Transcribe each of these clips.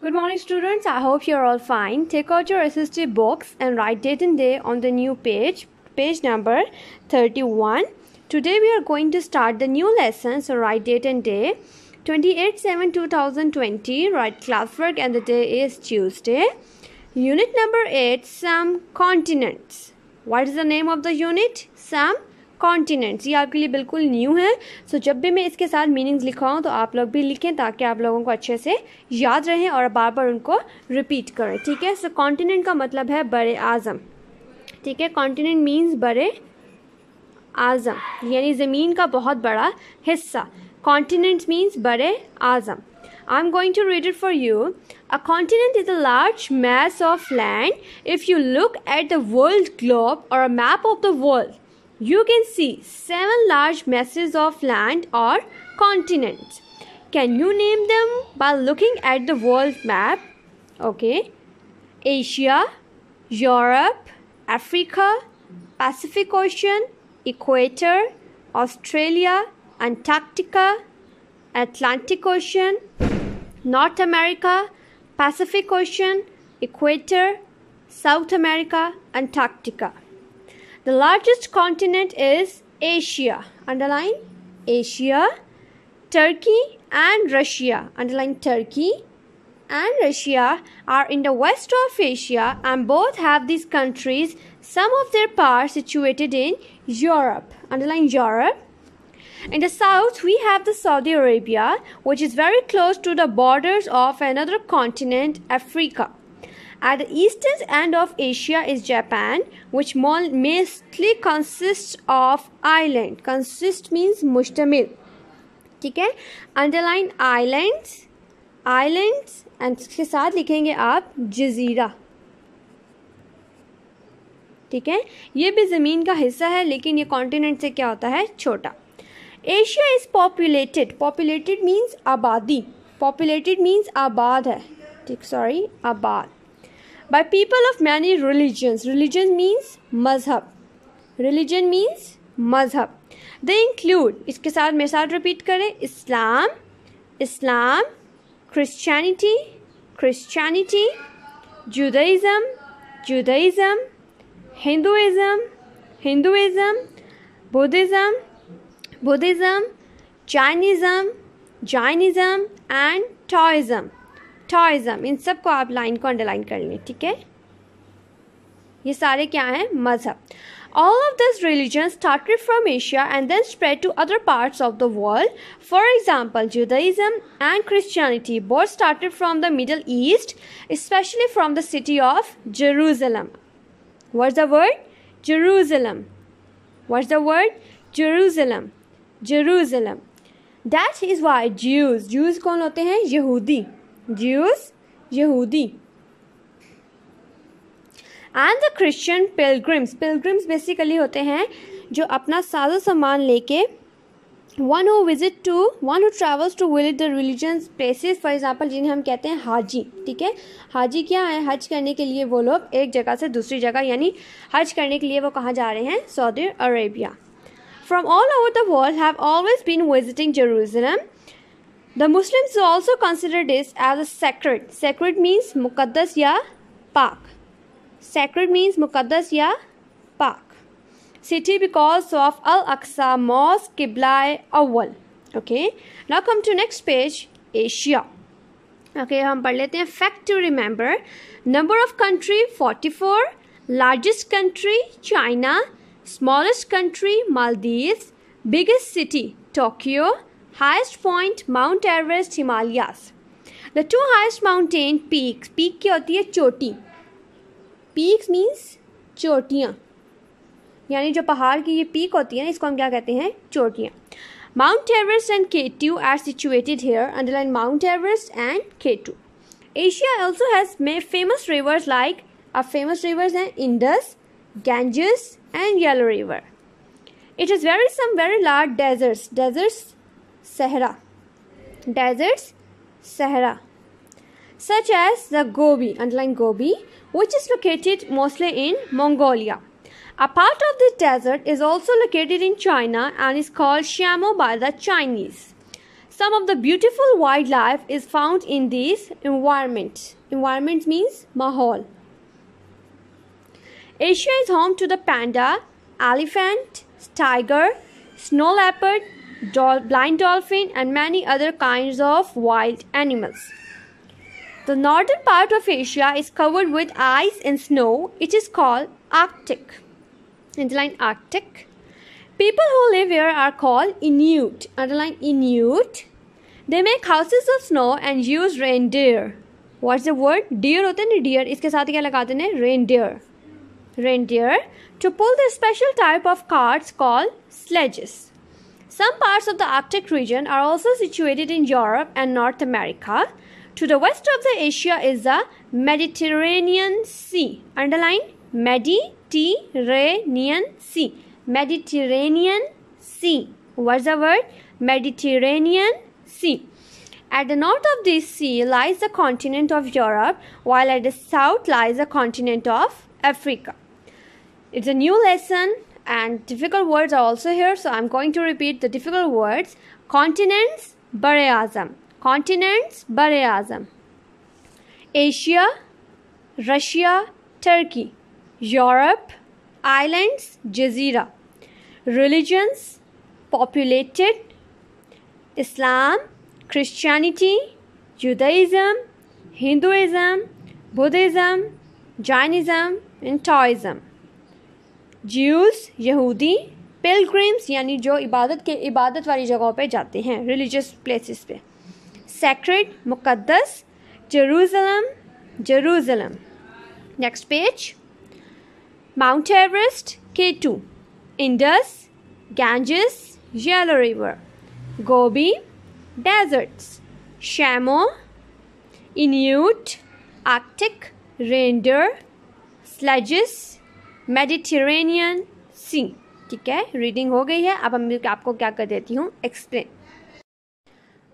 Good morning, students. I hope you're all fine. Take out your SST books and write date and day on the new page number 31. Today we are going to start the new lesson. So write date and day. 28/7/2020. Write classwork and the day is Tuesday. Unit number 8. Some continents. What is the name of the unit? Some continents. ये आपके लिए बिल्कुल new है. सो जब भी मैं इसके साथ मीनिंग्स लिखाऊं तो आप लोग भी लिखें ताकि आप लोगों को अच्छे से याद रहें और बार बार उनको रिपीट करें. ठीक है. सो कॉन्टिनेंट का मतलब है बड़े आज़म. ठीक है. कॉन्टिनेंट मीन्स बड़े आज़म यानी ज़मीन का बहुत बड़ा हिस्सा. कॉन्टिनेंट्स मीन्स बड़े आज़म. I am going to read it for you. A continent is a large mass of land. If you look at the world globe or a map of the world, you can see 7 large masses of land or continents. Can you name them by looking at the world map? Okay. Asia, Europe, Africa, Pacific Ocean, Equator, Australia, Antarctica, Atlantic Ocean, North America, Pacific Ocean, Equator, South America, Antarctica. The largest continent is Asia. Underline Asia. Turkey and Russia. Underline Turkey and Russia are in the west of Asia and both have these countries, some of their parts situated in Europe. Underline Europe. In the south, we have the Saudi Arabia, which is very close to the borders of another continent, Africa. At the eastern end of Asia is Japan, which mostly consists of islands. Consist means मुश्तमिल. ठीक है. Underline islands, and इसके साथ लिखेंगे आप जजीरा. ठीक है. ये भी ज़मीन का हिस्सा है लेकिन ये कॉन्टिनेंट से क्या होता है? छोटा. Asia is populated. Populated means आबादी. Populated means आबाद है. ठीक. Sorry, आबाद. By people of many religions. Religion means मज़हब. Religion means मज़हब. They include, इसके साथ मेरे साथ रिपीट करें, इस्लाम, Christianity, Judaism, Hinduism, Buddhism, Jainism and Taoism. इन सबको आप लाइन को अंडरलाइन कर लें. ठीक है. ये सारे क्या हैं? मज़हब. All of these religions started from Asia and then spread to other parts of the world. For example, Judaism and Christianity both started from the Middle East, especially from the city of Jerusalem. What's the word? Jerusalem. What's the word? Jerusalem. That is why Jews कौन होते हैं? यहूदी. यहूदी. And the Christian pilgrims basically होते हैं जो अपना साजो सामान लेके one who travels to visit the religious places, for example जिन्हें हम कहते हैं हाजी. ठीक है. हाजी क्या है? हज करने के लिए वो लोग एक जगह से दूसरी जगह यानी हज करने के लिए वो कहाँ जा रहे हैं? Saudi Arabia. From all over the world have always been visiting Jerusalem. The Muslims also consider this as a sacred. Sacred means मुक़द्दस या पाक. Sacred means मुक़द्दस या पाक. City because of Al-Aqsa Mosque, Qibla Awwal. Okay. Now come to next page. Asia. Okay, हम पढ़ लेते हैं. Fact to remember. Number of country 44. Largest country China. Smallest country Maldives. Biggest city Tokyo. Highest point Mount Everest, Himalayas. The two highest mountain peaks. Peak क्या होती है? चोटी. Peaks means चोटियाँ. यानी जो पहाड़ की ये पीक होती है ना इसको हम क्या कहते हैं? चोटियाँ. Mount Everest and K2 are situated here. Underline Mount Everest and K2. Asia also has famous rivers like famous rivers हैं Indus, Ganges and Yellow River. It has some very large deserts Sahara, such as the Gobi, underline Gobi, which is located mostly in Mongolia. A part of this desert is also located in China and is called Xiamen by the Chinese. Some of the beautiful wildlife is found in these environments. Environments means mahal. Asia is home to the panda, elephant, tiger, snow leopard, blind dolphin and many other kinds of wild animals. The northern part of Asia is covered with ice and snow. It is called Arctic. Underline Arctic. People who live here are called Inuit. Underline Inuit. They make houses of snow and use reindeer. What's the word? Deer होते हैं ना, deer. इसके साथ क्या लगाते हैं? Reindeer. Reindeer to pull the special type of carts called sledges. Some parts of the Arctic region are also situated in Europe and North America. To the west of the Asia is the Mediterranean Sea. Underline Mediterranean Sea. Mediterranean Sea. What's the word? Mediterranean Sea. At the north of this sea lies the continent of Europe, while at the south lies the continent of Africa. It's a new lesson and difficult words are also here, so I'm going to repeat the difficult words. Continents, Bare-Azam. Continents, Bare-Azam. Asia, Russia, Turkey. Europe, islands, Jazeera. Religions, populated, Islam, Christianity, Judaism, Hinduism, Buddhism, Jainism and Taoism. Jews, यहूदी, pilgrims यानी जो इबादत वाली जगहों पे जाते हैं, religious places पे. Sacred, मुक़द्दस, Jerusalem, Jerusalem. Next page. Mount Everest, K2. Indus, Ganges, Yellow River. Gobi, deserts. Shamo, Inuit, Arctic, reindeer, sledges, Mediterranean Sea. ठीक है, रीडिंग हो गई है. अब मैं आपको क्या कर देती हूँ, एक्सप्लेन.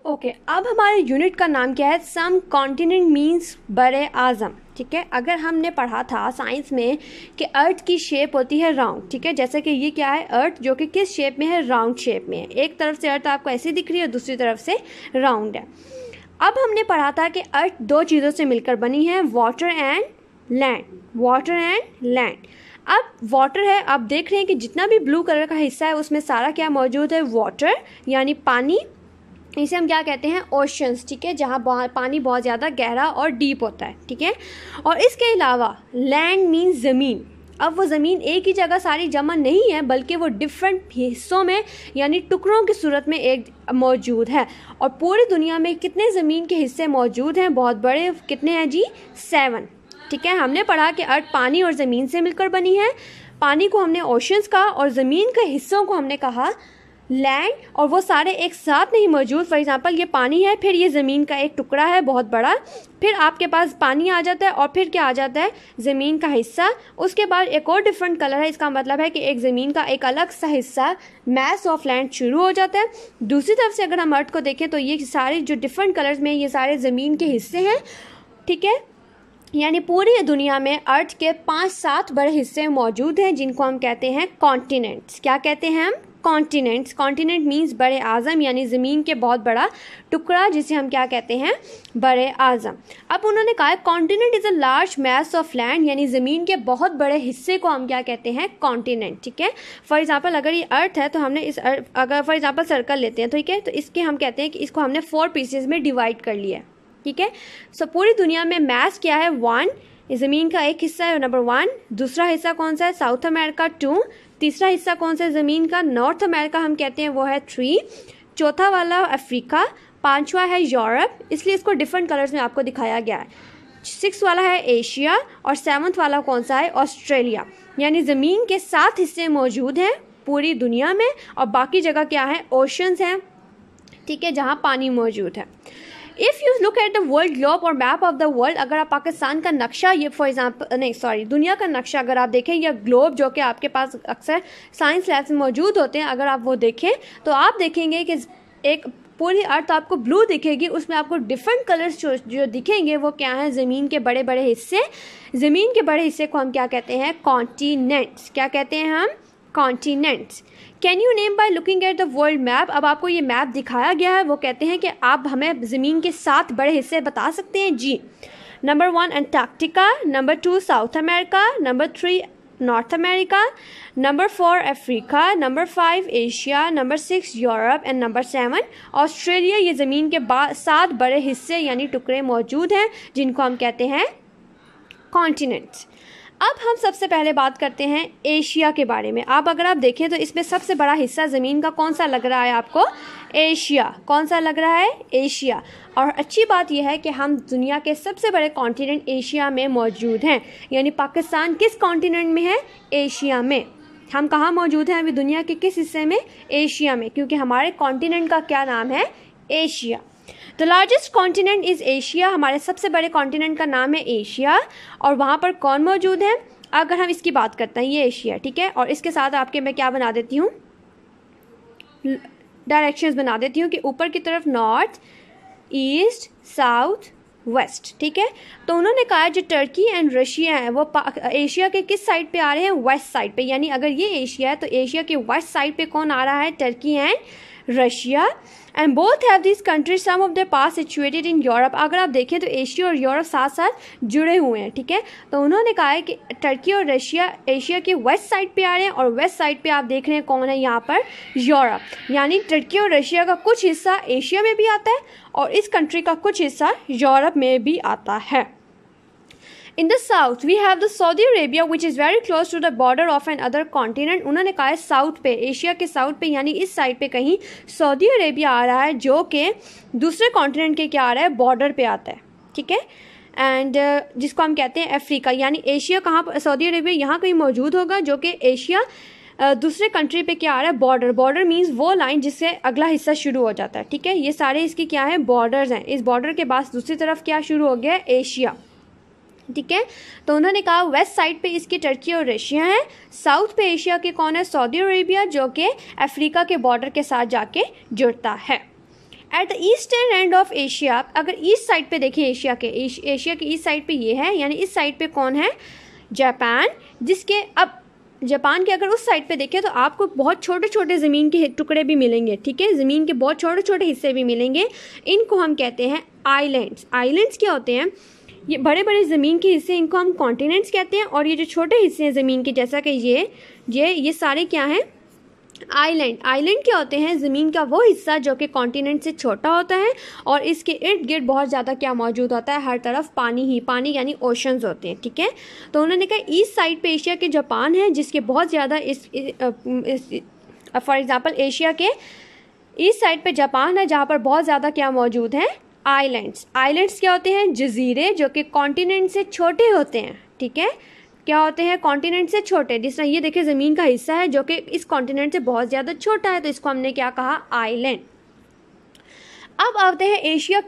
ओके, अब हमारे यूनिट का नाम क्या है? सम कॉन्टिनेंट मीन्स बड़े आज़म. ठीक है, अगर हमने पढ़ा था साइंस में कि अर्थ की शेप होती है राउंड. ठीक है, जैसे कि ये क्या है, अर्थ जो कि किस शेप में है? राउंड शेप में है. एक तरफ से अर्थ आपको ऐसी दिख रही है, दूसरी तरफ से राउंड है. अब हमने पढ़ा था कि अर्थ दो चीज़ों से मिलकर बनी है, water and land. Water and land. अब वाटर है, आप देख रहे हैं कि जितना भी ब्लू कलर का हिस्सा है उसमें सारा क्या मौजूद है? वाटर यानी पानी. इसे हम क्या कहते हैं? ओशंस. ठीक है, जहाँ पानी बहुत ज़्यादा गहरा और डीप होता है. ठीक है, और इसके अलावा लैंड मीन्स ज़मीन. अब वो ज़मीन एक ही जगह सारी जमा नहीं है, बल्कि वो डिफरेंट हिस्सों में यानी टुकड़ों की सूरत में एक मौजूद है. और पूरी दुनिया में कितने ज़मीन के हिस्से मौजूद हैं? बहुत बड़े. कितने हैं जी? 7. ठीक है, हमने पढ़ा कि अर्थ पानी और ज़मीन से मिलकर बनी है. पानी को हमने ओशंस कहा और ज़मीन के हिस्सों को हमने कहा लैंड. और वो सारे एक साथ नहीं मौजूद. फॉर एग्जांपल ये पानी है, फिर ये ज़मीन का एक टुकड़ा है बहुत बड़ा, फिर आपके पास पानी आ जाता है और फिर क्या आ जाता है? ज़मीन का हिस्सा. उसके बाद एक और डिफरेंट कलर है. इसका मतलब है कि एक ज़मीन का एक अलग सा हिस्सा मैस ऑफ लैंड शुरू हो जाता है. दूसरी तरफ से अगर हम अर्थ को देखें तो ये सारे जो डिफरेंट कलर्स में ये सारे ज़मीन के हिस्से हैं. ठीक है, यानी पूरी दुनिया में अर्थ के 5-7 बड़े हिस्से मौजूद हैं जिनको हम कहते हैं कॉन्टिनेंट्स. क्या कहते हैं हम? कॉन्टिनेंट्स. कॉन्टिनेंट मीन्स बड़े आज़म यानी ज़मीन के बहुत बड़ा टुकड़ा, जिसे हम क्या कहते हैं? बड़े आज़म. अब उन्होंने कहा continent is a large mass of land, यानी ज़मीन के बहुत बड़े हिस्से को हम क्या कहते हैं? कॉन्टिनेंट. ठीक है, फॉर एग्जांपल अगर ये अर्थ है तो हमने इस अगर फॉर एग्जांपल सर्कल लेते हैं, ठीक है, तो इसके हम कहते हैं कि इसको हमने 4 पीसेज में डिवाइड कर लिया. ठीक है, सो पूरी दुनिया में मैस क्या है? 1. ज़मीन का एक हिस्सा है नंबर 1. दूसरा हिस्सा कौन सा है? South America. 2. तीसरा हिस्सा कौन सा है ज़मीन का? नॉर्थ अमेरिका हम कहते हैं, वो है 3. चौथा वाला अफ्रीका. 5वां है यूरोप, इसलिए इसको डिफरेंट कलर्स में आपको दिखाया गया है. 6 वाला है एशिया और 7वां वाला कौन सा है? ऑस्ट्रेलिया. यानी ज़मीन के 7 हिस्से मौजूद हैं पूरी दुनिया में और बाकी जगह क्या है? ओशंस हैं. ठीक है, जहाँ पानी मौजूद है. If you look at the world globe और मैप ऑफ द वर्ल्ड, अगर आप पाकिस्तान का नक्शा ये फॉर एग्जांपल दुनिया का नक्शा अगर आप देखें, या ग्लोब जो कि आपके पास अक्सर साइंस लैब्स में मौजूद होते हैं, अगर आप वो देखें तो आप देखेंगे कि एक पूरी अर्थ आपको ब्लू दिखेगी, उसमें आपको डिफरेंट कलर्स जो दिखेंगे वो क्या है? ज़मीन के बड़े बड़े हिस्से. ज़मीन के बड़े हिस्से को हम क्या कहते हैं? कॉन्टिनेंट्स. क्या कहते हैं हम? Continents. Can you name by looking at the world map. अब आपको ये मैप दिखाया गया है, वो कहते हैं कि आप हमें ज़मीन के 7 बड़े हिस्से बता सकते हैं जी। Number 1 Antarctica, number 2 South America, number 3 North America, number 4 Africa, number 5 Asia, number 6 Europe and number 7 Australia. ये ज़मीन के 7 बड़े हिस्से यानी टुकड़े मौजूद हैं जिनको हम कहते हैं कॉन्टिनेंट्स। अब हम सबसे पहले बात करते हैं एशिया के बारे में। अब अगर आप देखें तो इसमें सबसे बड़ा हिस्सा ज़मीन का कौन सा लग रहा है आपको? एशिया। कौन सा लग रहा है? एशिया। और अच्छी बात यह है कि हम दुनिया के सबसे बड़े कॉन्टिनेंट एशिया में मौजूद हैं, यानी पाकिस्तान किस कॉन्टिनेंट में है? एशिया में। हम कहाँ मौजूद हैं अभी दुनिया के किस हिस्से में? एशिया में, क्योंकि हमारे कॉन्टिनेंट का क्या नाम है? Asia. The largest continent is Asia. हमारे सबसे बड़े कॉन्टिनेंट का नाम है एशिया। और वहाँ पर कौन मौजूद है? अगर हम इसकी बात करते हैं, ये एशिया, ठीक है। और इसके साथ आपके मैं क्या बना देती हूँ? डायरेक्शंस बना देती हूँ कि ऊपर की तरफ नॉर्थ, ईस्ट, साउथ, वेस्ट, ठीक है। तो उन्होंने कहा जो टर्की एंड रशिया है वो एशिया के किस साइड पे आ रहे हैं? वेस्ट साइड पे। यानी अगर ये एशिया है तो एशिया के वेस्ट साइड पे कौन आ रहा है? Turkey and Russia. And both have this country some of their pass situated in Europe. अगर आप देखें तो एशिया और यूरोप साथ साथ जुड़े हुए हैं, ठीक है। तो उन्होंने कहा है कि टर्की और रशिया एशिया के वेस्ट साइड पे आ रहे हैं और वेस्ट साइड पे आप देख रहे हैं कौन है यहाँ पर? यूरोप। यानी टर्की और रशिया का कुछ हिस्सा एशिया में भी आता है और इस कंट्री का कुछ हिस्सा यूरोप में भी आता है। In the south we have the Saudi Arabia which is very close to the border of an other continent। उन्होंने कहा है साउथ पे, एशिया के साउथ पे यानी इस साइड पे कहीं सऊदी अरेबिया आ रहा है जो कि दूसरे कॉन्टिनेंट के क्या आ रहा है? बॉर्डर पे आता है, ठीक है। एंड जिसको हम कहते हैं अफ्रीका। यानी एशिया कहाँ पर? सऊदी अरेबिया यहाँ कहीं मौजूद होगा जो कि एशिया दूसरे कंट्री पे क्या आ रहा है? बॉर्डर। बॉर्डर मीन्स वो लाइन जिससे अगला हिस्सा शुरू हो जाता है, ठीक है। ये सारे इसके क्या है? बॉर्डर्स हैं। इस बॉर्डर के बाद दूसरी तरफ क्या शुरू हो गया? एशिया, ठीक है। तो उन्होंने कहा वेस्ट साइड पे इसकी टर्की और रशिया है, साउथ पे एशिया के कौन है? सऊदी अरेबिया, जो कि अफ्रीका के बॉर्डर के साथ जाके जुड़ता है। At the eastern end of Asia, अगर ईस्ट साइड पे देखें एशिया के ईस्ट साइड पे ये है, यानी इस साइड पे कौन है? जापान। जिसके अब जापान के अगर उस साइड पे देखें तो आपको बहुत छोटे छोटे ज़मीन के टुकड़े भी मिलेंगे, ठीक है। ज़मीन के बहुत छोटे छोटे हिस्से भी मिलेंगे। इनको हम कहते हैं आइलैंड्स। आइलैंड्स क्या होते हैं? ये बड़े बड़े ज़मीन के हिस्से, इनको हम कॉन्टिनेंट्स कहते हैं। और ये जो छोटे हिस्से हैं ज़मीन के, जैसा कि ये सारे क्या हैं? आइलैंड। आइलैंड क्या होते हैं? ज़मीन का वो हिस्सा जो कि कॉन्टिनेंट से छोटा होता है और इसके इर्द गिर्द बहुत ज़्यादा क्या मौजूद होता है? हर तरफ पानी ही पानी, यानी ओशंस होते हैं, ठीक है। तो उन्होंने कहा ईस्ट साइड पे एशिया के जापान है जिसके बहुत ज़्यादा फॉर एग्ज़ाम्पल एशिया के ईस्ट साइड पे जापान है जहाँ पर बहुत ज़्यादा क्या मौजूद है? आइलैंड्स। आइलैंड्स क्या होते हैं? जजीरे जो कि कॉन्टिनेंट से छोटे होते हैं, ठीक है। क्या होते हैं? कॉन्टिनेंट से छोटे। जिस तरह ये देखिए ज़मीन का हिस्सा है जो कि इस कॉन्टिनेंट से बहुत ज़्यादा छोटा है, तो इसको हमने क्या कहा? आइलैंड। अब आते हैं एशिया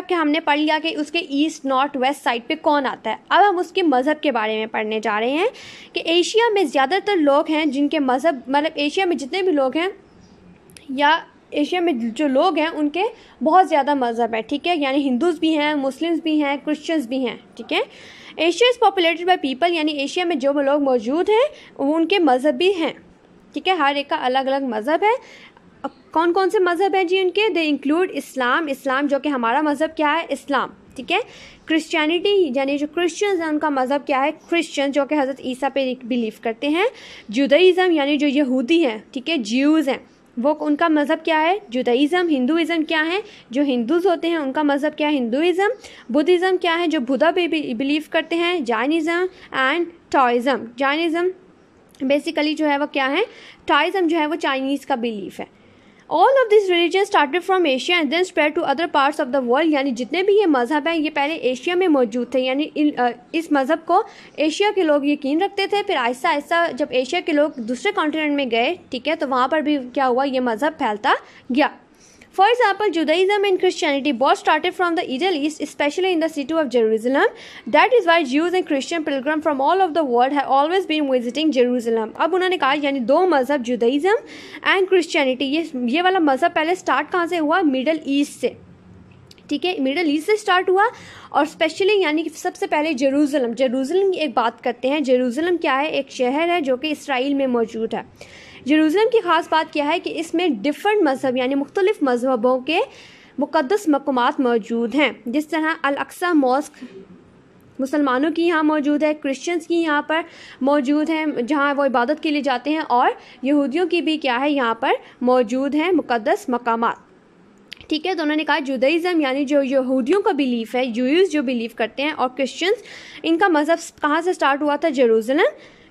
के हमने पढ़ लिया कि उसके ईस्ट नॉर्थ वेस्ट साइड पे कौन आता है। अब हम उसके मज़हब के बारे में पढ़ने जा रहे हैं कि एशिया में ज़्यादातर लोग हैं जिनके मज़हब, मतलब एशिया में जितने भी लोग हैं या एशिया में जो लोग हैं उनके बहुत ज़्यादा मज़हब है, ठीक है। यानी हिंदूज़ भी हैं, मुस्लिम्स भी हैं, क्रिश्चियंस भी हैं, ठीक है। Asia is populated by people, यानी एशिया में जो लोग मौजूद हैं वो उनके मज़हब भी हैं, ठीक है। हर एक का अलग अलग मज़हब है। कौन कौन से मज़हब हैं जी उनके? दे इंक्लूड इस्लाम। इस्लाम जो कि हमारा मज़हब क्या है? इस्लाम, ठीक है। क्रिश्चियनिटी यानी जो क्रिश्चियंस हैं उनका मज़हब क्या है? क्रिश्चियन, जो कि हज़रत ईसा पे बिलीव करते हैं। जुदाइज़म यानी जो यहूदी हैं, ठीक है, ज्यूज़ हैं, वो उनका मज़हब क्या है? जुदाइज़म। हिंदुइज़म क्या है? जो हिंदूज़ होते हैं उनका मज़हब क्या है? हिंदुइज़म। बुद्धिज़्म क्या है? जो बुद्धा पे बिलीव करते हैं। Jainism and Taoism. Jainism basically जो है वो क्या है? टॉइज़म जो है वो चाइनीज़ का बिलीफ है। All of this religion started from Asia and then spread to other parts of the world. यानी जितने भी ये मज़हब हैं ये पहले एशिया में मौजूद थे, यानी इस मज़हब को एशिया के लोग यकीन रखते थे। फिर आहिस्ता आहिस्ता जब एशिया के लोग दूसरे कॉन्टिनेंट में गए, ठीक है, तो वहाँ पर भी क्या हुआ? ये मज़हब फैलता गया। For example, Judaism and Christianity both started from the Middle East, especially in the city of Jerusalem. That is why Jews and Christian pilgrims from all over the world have always been visiting Jerusalem. अब उन्होंने कहा यानी दो मज़हब जुदाइज़म and Christianity, ये वाला मज़हब पहले स्टार्ट कहाँ से हुआ? मिडल ईस्ट से, ठीक है, मिडल ईस्ट से स्टार्ट हुआ और स्पेशली यानी कि सबसे पहले जेरूसलम की एक बात करते हैं। जेरूसलम क्या है? एक शहर है जो कि इसराइल में मौजूद है। जेरूसलम की ख़ास बात क्या है कि इसमें डिफरेंट मज़हब यानी मुख्तलिफ़ मज़हबों के मुक़द्दस मक़ामात मौजूद हैं। जिस तरह अल अक्सा मॉस्क मुसलमानों की यहाँ मौजूद है, क्रिश्चियंस की यहाँ पर मौजूद है जहाँ वो इबादत के लिए जाते हैं, और यहूदियों की भी क्या है यहाँ पर मौजूद हैं मुक़द्दस मक़ामात। ठीक है, तो उन्होंने कहा जुदाइज़म यानी जो यहूदियों का बिलीफ है, यूज़ जो बिलीव करते हैं, और क्रिश्चियंस इनका मज़हब कहाँ से स्टार्ट हुआ था? जेरूसलम।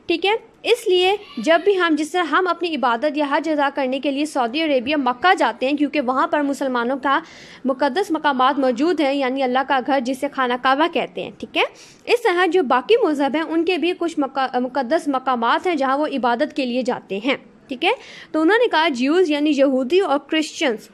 ठीक है, इसलिए जब भी हम जिस तरह हम अपनी इबादत या हज अदा करने के लिए सऊदी अरेबिया मक्का जाते हैं क्योंकि वहाँ पर मुसलमानों का मुक़द्दस मकामात मौजूद हैं यानी अल्लाह का घर जिसे खाना काबा कहते हैं। ठीक है, इस तरह जो बाकी मज़हब हैं उनके भी कुछ मुक़द्दस मकामात हैं जहाँ वो इबादत के लिए जाते हैं। ठीक है, तो उन्होंने कहा ज्यूज़ यानी यहूदी और क्रिश्चियंस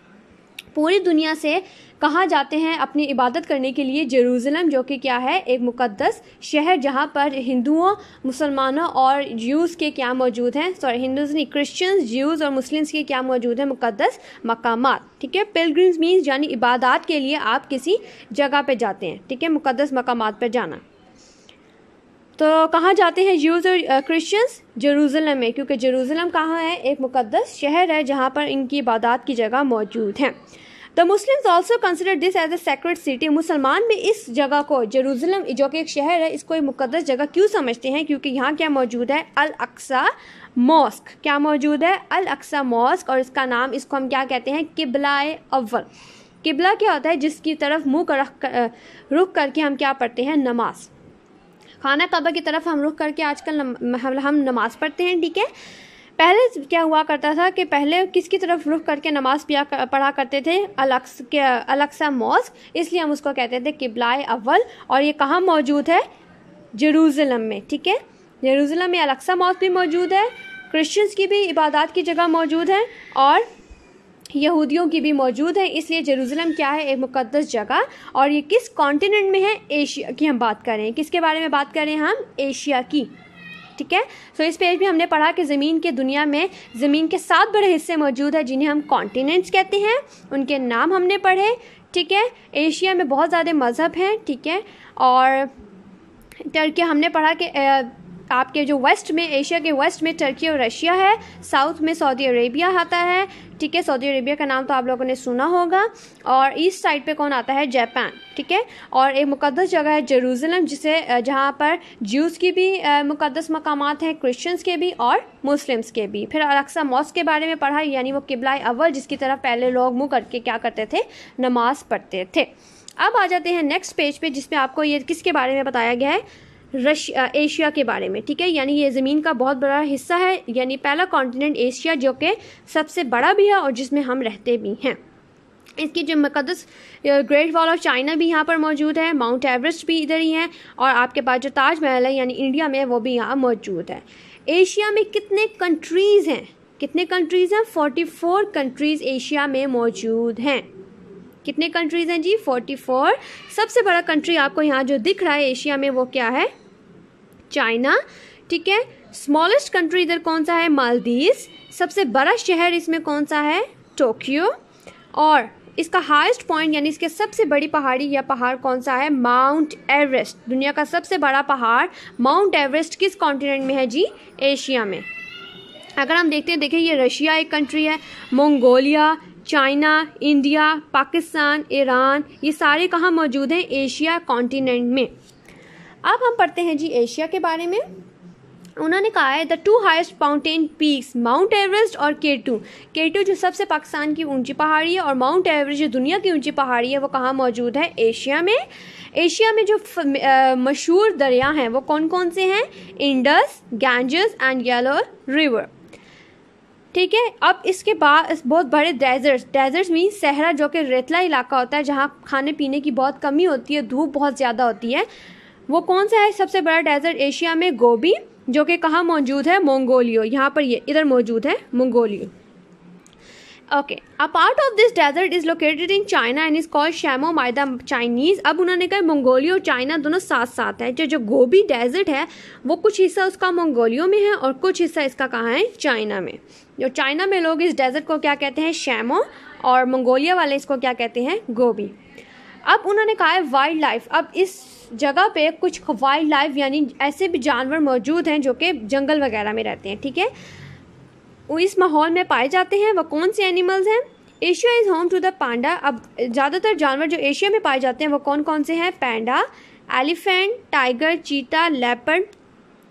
पूरी दुनिया से कहाँ जाते हैं अपनी इबादत करने के लिए? जेरूसलम, जो कि क्या है? एक मुक़द्दस शहर जहाँ पर हिंदुओं, मुसलमानों और ज्यूज़ के क्या मौजूद हैं? सॉरी, हिंदूज़ नहीं, क्रिश्चियंस, ज्यूज़ और मुस्लिम्स के क्या मौजूद हैं? मुक़द्दस मकामात। ठीक है, पिलग्रिम्स मीन्स यानी इबादत के लिए आप किसी जगह पे जाते हैं। ठीक है, मुक़द्दस मकामात पर जाना। तो कहाँ जाते हैं ज्यूज़ और क्रिश्चियंस? जेरूसलम में, क्योंकि जेरूसलम कहाँ है? एक मुक़द्दस शहर है जहाँ पर इनकी इबादत की जगह मौजूद है। The Muslims also consider this as a sacred city. मुसलमान भी इस जगह को, जेरूसलम जो कि एक शहर है, इसको एक मुक़द्दस जगह क्यों समझते हैं? क्योंकि यहाँ क्या मौजूद है? अल अक्सा मॉस्क। क्या मौजूद है? अल अक्सा मॉस्क, और इसका नाम, इसको हम क्या कहते हैं? किबलाए अव्वल। किबला क्या होता है? जिसकी तरफ मुँह रुख करके हम क्या पढ़ते हैं? नमाज। खाना काबा की तरफ हम रुख करके आजकल हम नमाज़ पढ़ते हैं। ठीक है, पहले क्या हुआ करता था कि पहले किसकी तरफ रुख करके नमाज पढ़ा करते थे? अल अक्सा मॉस्क, इसलिए हम उसको कहते थे किबलाए अव्वल। और ये कहाँ मौजूद है? जेरूसलम में। ठीक है, जेरूसलम में अल अक्सा मॉस्क भी मौजूद है, क्रिश्चियंस की भी इबादत की जगह मौजूद है और यहूदियों की भी मौजूद है। इसलिए जेरूसलम क्या है? एक मुक़द्दस जगह। और ये किस कॉन्टिनेंट में है? एशिया की हम बात करें। किसके बारे में बात करें हम? एशिया की। ठीक है, तो इस पेज में हमने पढ़ा कि ज़मीन के दुनिया में ज़मीन के 7 बड़े हिस्से मौजूद हैं जिन्हें हम कॉन्टिनेंट्स कहते हैं। उनके नाम हमने पढ़े। ठीक है, एशिया में बहुत ज़्यादा मज़हब हैं। ठीक है, और टर्की हमने पढ़ा कि आपके जो वेस्ट में, एशिया के वेस्ट में टर्की और रशिया है, साउथ में सऊदी अरेबिया आता है। ठीक है, सऊदी अरेबिया का नाम तो आप लोगों ने सुना होगा। और ईस्ट साइड पे कौन आता है? जापान। ठीक है, और एक मुक़द्दस जगह है जेरूसलम जिसे जहाँ पर ज्यूज़ की भी मुक़द्दस मकामात हैं, क्रिश्चियंस के भी और मुस्लिम्स के भी। फिर अल अक्सा मॉस्क के बारे में पढ़ा, यानी वो किबला अव्वल जिसकी तरफ पहले लोग मुँह करके क्या करते थे? नमाज पढ़ते थे। अब आ जाते हैं नेक्स्ट पेज पे जिसमें आपको ये किसके बारे में बताया गया है? एशिया के बारे में। ठीक है, यानी ये ज़मीन का बहुत बड़ा हिस्सा है, यानी पहला कॉन्टिनेंट एशिया जो कि सबसे बड़ा भी है और जिसमें हम रहते भी हैं। इसकी जो मुक़द्दस ग्रेट वॉल ऑफ चाइना भी यहाँ पर मौजूद है, माउंट एवरेस्ट भी इधर ही है, और आपके पास जो ताजमहल है यानी इंडिया में, वो भी यहाँ मौजूद है। एशिया में कितने कंट्रीज़ हैं? कितने कंट्रीज़ हैं? 44 कंट्रीज़ एशिया में मौजूद हैं। कितने कंट्रीज़ हैं जी? 44। सबसे बड़ा कंट्री आपको यहाँ जो दिख रहा है एशिया में वो क्या है? चाइना। ठीक है, स्मॉलेस्ट कंट्री इधर कौन सा है? मालदीव्स। सबसे बड़ा शहर इसमें कौन सा है? टोक्यो। और इसका हाईएस्ट पॉइंट यानी इसके सबसे बड़ी पहाड़ी या पहाड़ कौन सा है? Mount Everest. दुनिया का सबसे बड़ा पहाड़ माउंट एवरेस्ट किस कॉन्टिनेंट में है जी? एशिया में। अगर हम देखते हैं, देखिए ये रशिया एक कंट्री है, Mongolia, China, India, Pakistan, Iran, ये सारे कहाँ मौजूद हैं? एशिया कॉन्टिनेंट में। अब हम पढ़ते हैं जी एशिया के बारे में। उन्होंने कहा है the 2 highest mountain peaks, mount Everest और K2। K2 जो सबसे पाकिस्तान की ऊंची पहाड़ी है और माउंट एवरेस्ट जो दुनिया की ऊंची पहाड़ी है वो कहाँ मौजूद है? एशिया में। एशिया में जो मशहूर दरिया हैं वो कौन कौन से हैं? Indus, Ganges and yellow river. ठीक है, अब इसके बाद बहुत बड़े डेजर्ट्स मीन सहरा जो कि रेतला इलाका होता है जहाँ खाने पीने की बहुत कमी होती है, धूप बहुत ज़्यादा होती है, वो कौन सा है सबसे बड़ा डेजर्ट एशिया में? गोबी, जो कि कहाँ मौजूद है? मंगोलियो। यहाँ पर ये इधर मौजूद है Mongolia. Okay, a part of this desert is located in China and is called Shamo by the Chinese. अब उन्होंने कहा मंगोलियो और चाइना दोनों साथ साथ है। जो गोबी डेजर्ट है वो कुछ हिस्सा उसका मंगोलियो में है और कुछ हिस्सा इसका कहाँ है? चाइना में। जो चाइना में लोग इस डेजर्ट को क्या कहते हैं? शैमो, और मंगोलिया वाले इसको क्या कहते हैं? गोबी। अब उन्होंने कहा है वाइल्ड लाइफ, अब इस जगह पे कुछ वाइल्ड लाइफ यानी ऐसे भी जानवर मौजूद हैं जो कि जंगल वगैरह में रहते हैं, ठीक है, वो इस माहौल में पाए जाते हैं। वो कौन से एनिमल्स हैं? Asia is home to the panda. अब ज़्यादातर जानवर जो एशिया में पाए जाते हैं वो कौन कौन से हैं? पैंडा, एलिफेंट, टाइगर, चीता, लेपर्ड,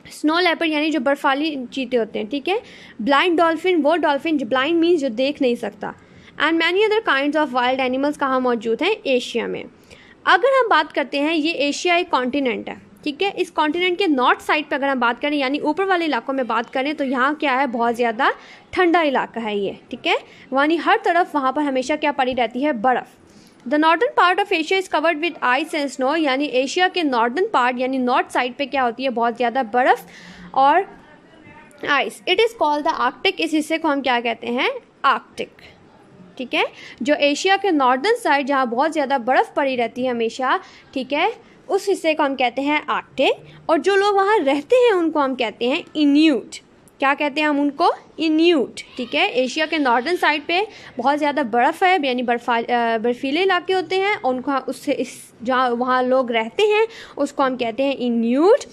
स्नो लेपर्ड यानी जो बर्फाली चीते होते हैं, ठीक है, ब्लाइंड डॉल्फिन, वो डॉल्फिन जो ब्लाइंड मीन्स जो देख नहीं सकता, and many other kinds of wild animals कहाँ मौजूद हैं? एशिया में। अगर हम बात करते हैं, ये एशिया एक कॉन्टिनेंट है, ठीक है, इस कॉन्टिनेंट के नॉर्थ साइड पे अगर हम बात करें यानी ऊपर वाले इलाकों में बात करें तो यहाँ क्या है? बहुत ज़्यादा ठंडा इलाका है ये, ठीक है, यानी हर तरफ वहाँ पर हमेशा क्या पड़ी रहती है? बर्फ़। The northern part of Asia is covered with ice and snow, यानी एशिया के नॉर्दर्न पार्ट यानी नॉर्थ साइड पे क्या होती है? बहुत ज़्यादा बर्फ़ और ice. It is called the Arctic, इस हिस्से को हम क्या कहते हैं? आर्कटिक, ठीक है, जो एशिया के नॉर्दर्न साइड जहाँ बहुत ज़्यादा बर्फ़ पड़ी रहती है हमेशा, ठीक है, उस हिस्से को हम कहते हैं आर्कटिक। और जो लोग वहाँ रहते हैं उनको हम कहते हैं इन्यूट। क्या कहते हैं हम उनको? इन्यूट, ठीक है। एशिया के नॉर्दर्न साइड पे बहुत ज़्यादा बर्फ़ है यानी बर्फीले इलाके होते हैं, उनको उससे इस जहाँ वहाँ लोग रहते हैं उसको हम कहते हैं इन्यूट।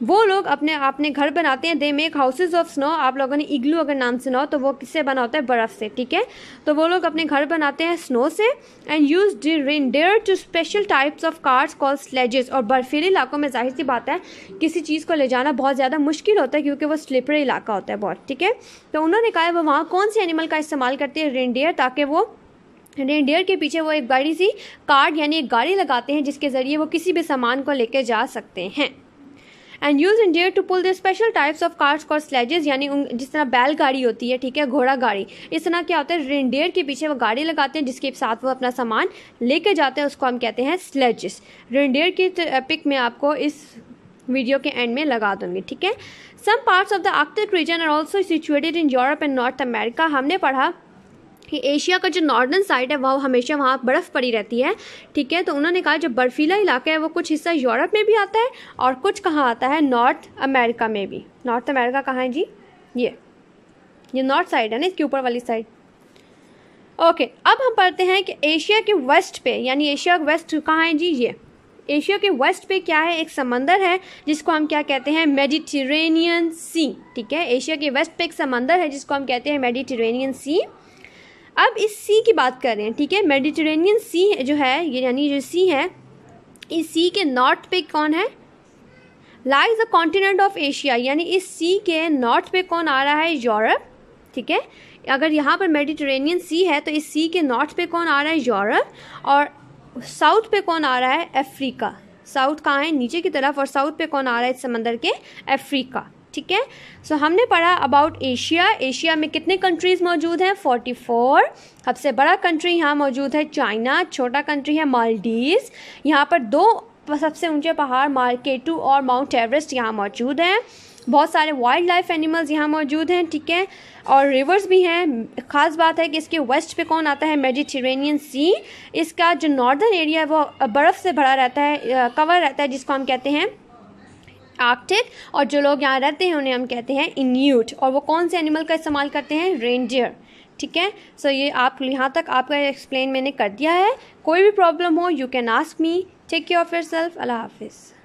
वो लोग अपने घर बनाते हैं, they make houses of snow. आप लोगों ने इग्लू अगर नाम सुना हो तो वो किससे बना होता है? बर्फ़ से, ठीक है। तो वो लोग अपने घर बनाते हैं स्नो से। And use reindeer to special types of cars called sledges. और बर्फीले इलाकों में जाहिर सी बात है किसी चीज़ को ले जाना बहुत ज़्यादा मुश्किल होता है क्योंकि वो स्लिपरी इलाका होता है बहुत, ठीक है। तो उन्होंने कहा है वो वहाँ कौन से एनिमल का इस्तेमाल करते हैं? रेनडियर, ताकि वो रेनडियर के पीछे वो एक बड़ी सी कार्ड यानी एक गाड़ी लगाते हैं जिसके ज़रिए वो किसी भी सामान को लेकर जा सकते हैं। And use reindeer to pull the special types of carts called sledges, यानी जिस तरह बैलगाड़ी होती है, ठीक है, घोड़ा गाड़ी, इस तरह क्या होता है? रेनडियर के पीछे वो गाड़ी लगाते हैं जिसके साथ वो अपना सामान लेके जाते हैं, उसको हम कहते हैं स्लेजेस। रेनडियर की पिक में आपको इस वीडियो के एंड में लगा दूंगी, ठीक है। Some parts of the Arctic region are also situated in Europe and North America. हमने पढ़ा कि एशिया का जो नॉर्दर्न साइड है वह हमेशा वहाँ बर्फ़ पड़ी रहती है, ठीक है। तो उन्होंने कहा जो बर्फीला इलाका है वो कुछ हिस्सा यूरोप में भी आता है और कुछ कहाँ आता है? नॉर्थ अमेरिका में भी। नॉर्थ अमेरिका कहाँ है जी? ये नॉर्थ साइड है ना, इसके ऊपर वाली साइड। ओके, अब हम पढ़ते हैं कि एशिया के वेस्ट पे यानी एशिया वेस्ट कहाँ है जी? ये एशिया के वेस्ट पे क्या है? एक समंदर है जिसको हम क्या कहते हैं? मेडिटेरेनियन सी, ठीक है। एशिया के वेस्ट पे एक समंदर है जिसको हम कहते हैं मेडिटेरेनियन सी। अब इस सी की बात कर रहे हैं, ठीक है। मेडिटेरेनियन सी जो है ये यानी जो सी है, इस सी के नॉर्थ पे कौन है? Lies the continent of Asia, यानी इस सी के नॉर्थ पे कौन आ रहा है? यूरोप, ठीक है। अगर यहाँ पर मेडिटेरेनियन सी है तो इस सी के नॉर्थ पे कौन आ रहा है? यूरोप। और साउथ पे कौन आ रहा है? अफ्रीका। साउथ कहाँ है? नीचे की तरफ। और साउथ पे कौन आ रहा है इस समंदर के? अफ्रीका, ठीक है। सो हमने पढ़ा अबाउट एशिया। एशिया में कितने कंट्रीज़ मौजूद हैं? 44। सबसे बड़ा कंट्री यहाँ मौजूद है चाइना, छोटा कंट्री है मालदीव्स। यहाँ पर 2 सबसे ऊंचे पहाड़ K2 और माउंट एवरेस्ट यहाँ मौजूद हैं। बहुत सारे वाइल्ड लाइफ एनिमल्स यहाँ मौजूद हैं, ठीक है, और रिवर्स भी हैं। ख़ास बात है कि इसके वेस्ट पे कौन आता है? मेडिटेरेनियन सी। इसका जो नॉर्दर्न एरिया है वो बर्फ़ से भरा रहता है, कवर रहता है, जिसको हम कहते हैं आर्कटिक। और जो लोग यहाँ रहते हैं उन्हें हम कहते हैं इन्यूट। और वो कौन से एनिमल का इस्तेमाल करते हैं? रेनडियर, ठीक है। सो ये आप यहाँ तक आपका एक्सप्लेन मैंने कर दिया है। कोई भी प्रॉब्लम हो you can ask me. Take care of yourself. अल्लाह हाफिज़।